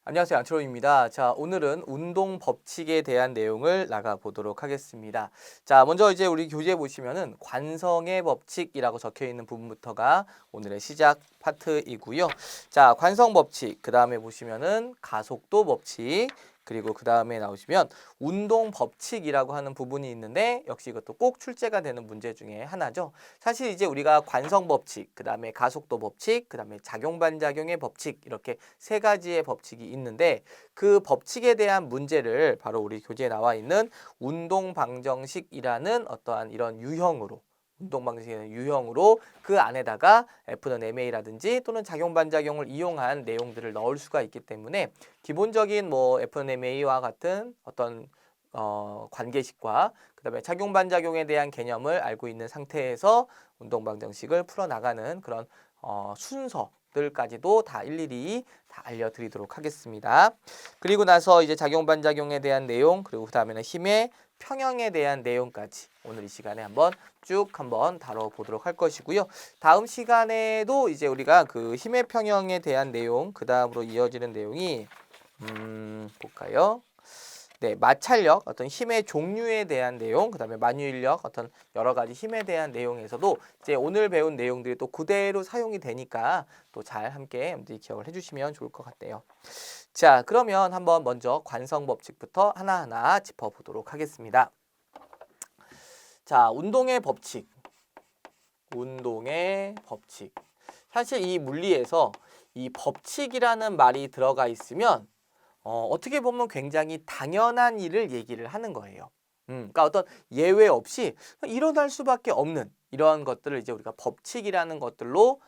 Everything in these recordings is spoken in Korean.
안녕하세요. 안철호입니다. 자, 오늘은 운동 법칙에 대한 내용을 나가 보도록 하겠습니다. 자, 먼저 이제 우리 교재에 보시면은 관성의 법칙이라고 적혀 있는 부분부터가 오늘의 시작 파트이고요. 자, 관성 법칙, 그 다음에 보시면은 가속도 법칙, 그리고 그 다음에 나오시면 운동 법칙이라고 하는 부분이 있는데 역시 이것도 꼭 출제가 되는 문제 중에 하나죠. 사실 이제 우리가 관성 법칙, 그 다음에 가속도 법칙, 그 다음에 작용반작용의 법칙 이렇게 세 가지의 법칙이 있는데 그 법칙에 대한 문제를 바로 우리 교재에 나와 있는 운동방정식이라는 어떠한 이런 유형으로 운동방정식의 유형으로 그 안에다가 F는 MA라든지 또는 작용반작용을 이용한 내용들을 넣을 수가 있기 때문에 기본적인 뭐 F는 MA와 같은 어떤 관계식과 그다음에 작용반작용에 대한 개념을 알고 있는 상태에서 운동방정식을 풀어나가는 그런 순서들까지도 다 일일이 다 알려드리도록 하겠습니다. 그리고 나서 이제 작용반작용에 대한 내용 그리고 그 다음에는 힘의 평형에 대한 내용까지 오늘 이 시간에 한번 다뤄보도록 할 것이고요. 다음 시간에도 이제 우리가 그 힘의 평형에 대한 내용 그 다음으로 이어지는 내용이 볼까요? 네, 마찰력, 어떤 힘의 종류에 대한 내용, 그다음에 만유인력, 어떤 여러 가지 힘에 대한 내용에서도 이제 오늘 배운 내용들이 또 그대로 사용이 되니까 또 잘 함께 여러분들이 기억을 해주시면 좋을 것 같네요. 자, 그러면 한번 먼저 관성 법칙부터 하나하나 짚어보도록 하겠습니다. 자, 운동의 법칙. 운동의 법칙. 사실 이 물리에서 이 법칙이라는 말이 들어가 있으면 어떻게 보면 굉장히 당연한 일을 얘기를 하는 거예요. 그러니까 어떤 예외 없이 일어날 수밖에 없는 이러한 것들을 이제 우리가 법칙이라는 것들로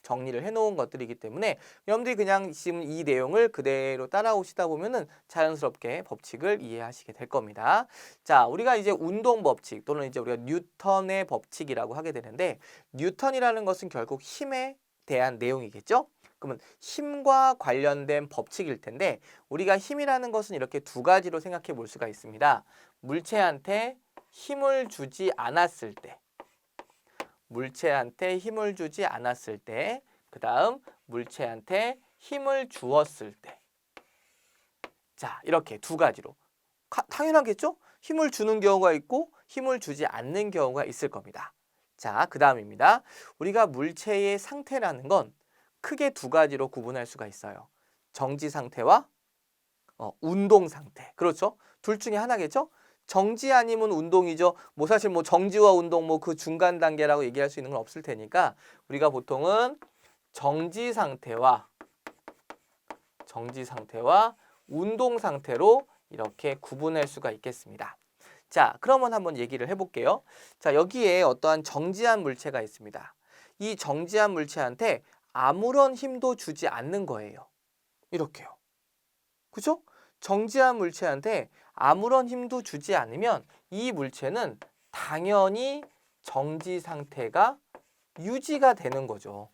정리를 해놓은 것들이기 때문에 여러분들이 그냥 지금 이 내용을 그대로 따라오시다 보면은 자연스럽게 법칙을 이해하시게 될 겁니다. 자, 우리가 이제 운동 법칙 또는 이제 우리가 뉴턴의 법칙이라고 하게 되는데 뉴턴이라는 것은 결국 힘에 대한 내용이겠죠? 그러면 힘과 관련된 법칙일 텐데 우리가 힘이라는 것은 이렇게 두 가지로 생각해 볼 수가 있습니다. 물체한테 힘을 주지 않았을 때, 물체한테 힘을 주지 않았을 때, 그 다음 물체한테 힘을 주었을 때. 자, 이렇게 두 가지로. 당연하겠죠? 힘을 주는 경우가 있고 힘을 주지 않는 경우가 있을 겁니다. 자, 그 다음입니다. 우리가 물체의 상태라는 건 크게 두 가지로 구분할 수가 있어요. 정지 상태와 운동 상태. 그렇죠? 둘 중에 하나겠죠? 정지 아니면 운동이죠. 뭐 사실 뭐 정지와 운동 뭐 그 중간 단계라고 얘기할 수 있는 건 없을 테니까 우리가 보통은 정지 상태와 운동 상태로 이렇게 구분할 수가 있겠습니다. 자, 그러면 한번 얘기를 해볼게요. 자, 여기에 어떠한 정지한 물체가 있습니다. 이 정지한 물체한테 아무런 힘도 주지 않는 거예요. 이렇게요. 그죠? 정지한 물체한테 아무런 힘도 주지 않으면 이 물체는 당연히 정지 상태가 유지가 되는 거죠.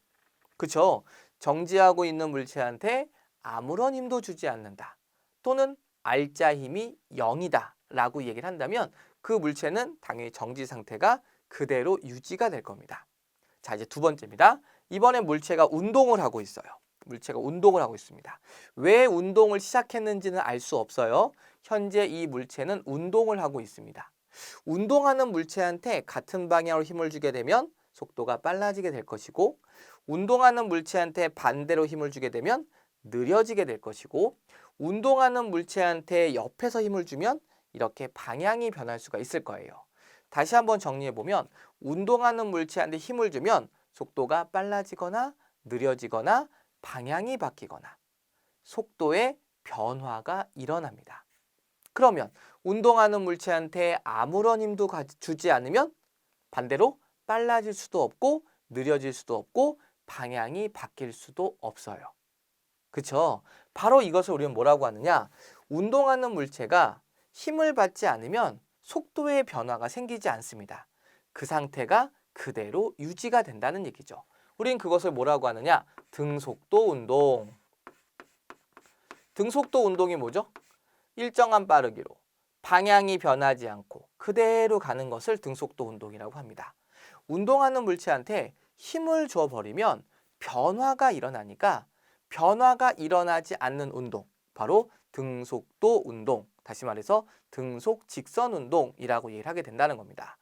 그쵸? 정지하고 있는 물체한테 아무런 힘도 주지 않는다. 또는 알짜 힘이 0이다 라고 얘기를 한다면 그 물체는 당연히 정지 상태가 그대로 유지가 될 겁니다. 자, 이제 두 번째입니다. 이번엔 물체가 운동을 하고 있어요. 물체가 운동을 하고 있습니다. 왜 운동을 시작했는지는 알 수 없어요. 현재 이 물체는 운동을 하고 있습니다. 운동하는 물체한테 같은 방향으로 힘을 주게 되면 속도가 빨라지게 될 것이고 운동하는 물체한테 반대로 힘을 주게 되면 느려지게 될 것이고 운동하는 물체한테 옆에서 힘을 주면 이렇게 방향이 변할 수가 있을 거예요. 다시 한번 정리해 보면 운동하는 물체한테 힘을 주면 속도가 빨라지거나 느려지거나 방향이 바뀌거나 속도의 변화가 일어납니다. 그러면 운동하는 물체한테 아무런 힘도 주지 않으면 반대로 빨라질 수도 없고 느려질 수도 없고 방향이 바뀔 수도 없어요. 그쵸? 바로 이것을 우리는 뭐라고 하느냐? 운동하는 물체가 힘을 받지 않으면 속도의 변화가 생기지 않습니다. 그 상태가 그대로 유지가 된다는 얘기죠. 우린 그것을 뭐라고 하느냐? 등속도 운동. 등속도 운동이 뭐죠? 일정한 빠르기로 방향이 변하지 않고 그대로 가는 것을 등속도 운동이라고 합니다. 운동하는 물체한테 힘을 줘버리면 변화가 일어나니까 변화가 일어나지 않는 운동, 바로 등속도 운동, 다시 말해서 등속 직선 운동이라고 얘기를 하게 된다는 겁니다.